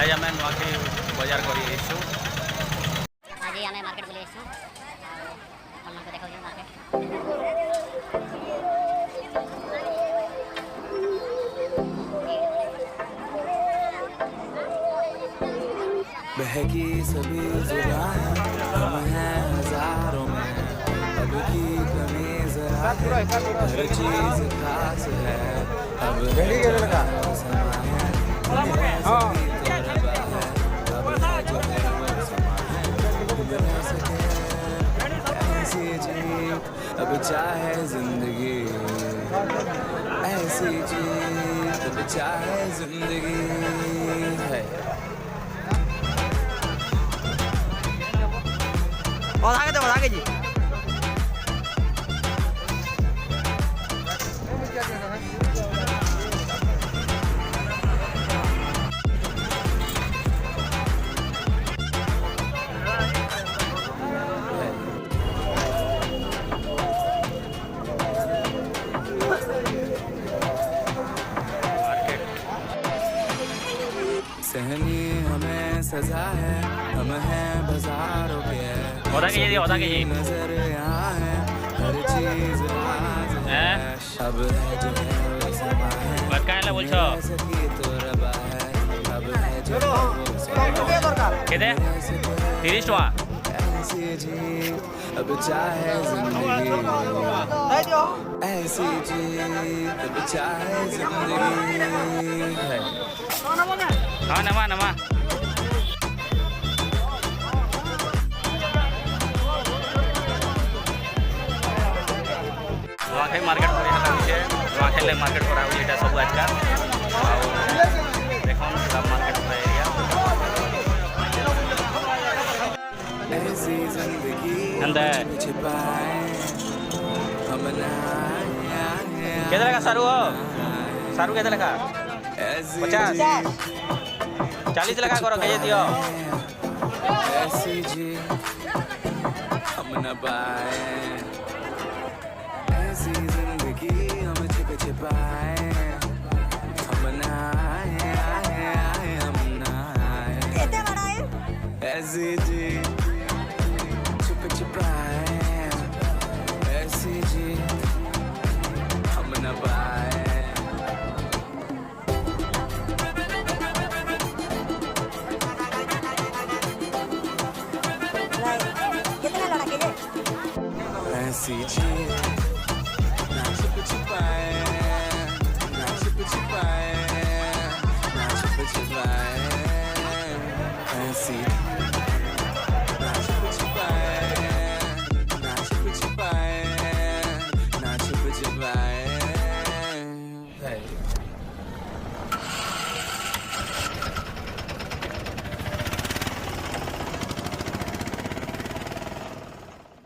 आज आम नुआखी बजार कर आज आम मार्केट बुले देखा मार्केट बहकी सभी जुबान हम हैं हजारों में, अब की कमी जरा है, हर चीज खास है, अब है जो है वो समा है, दुनिया सभी तो रबा है, अब है जो है वो समा है, बिना सके ऐसी जीत, अब चाहे जिंदगी ऐसी जीत, अब चाहे जिंदगी है। और आगे जी सहनी हमें सजा है, हम हैं बाजारों के नजर यहाँ है, हर चीज राज है, अब है जो है वो समा है, सकी तो रबा है, अब है जो है वो समा है, ऐसी जीत अब चाहे जिंदगी, ऐसी जीत अब चाहे जिंदगी है। हाँ नमा नमा नुआखाई मार्केट पर नुआखाई मार्केट करा सब आजकल देख मार्केट एरिया केते लगा सारू हो सारू केते लगा 50 40 लगा करो के दियो ऐसी जी हम न पाए, ऐसी जिंदगी हम छिप छिपाए, हम न आए हम न आए, ऐसी जी छिप छिपाए, ऐसी जी हम न पाए। ऐसी चीज ना छुप छुपाए, ना छुप छुपाए, ना छुप छुपाए, ऐसी ना छुप छुपाए, ना छुप छुपाए, ना छुप छुपाए।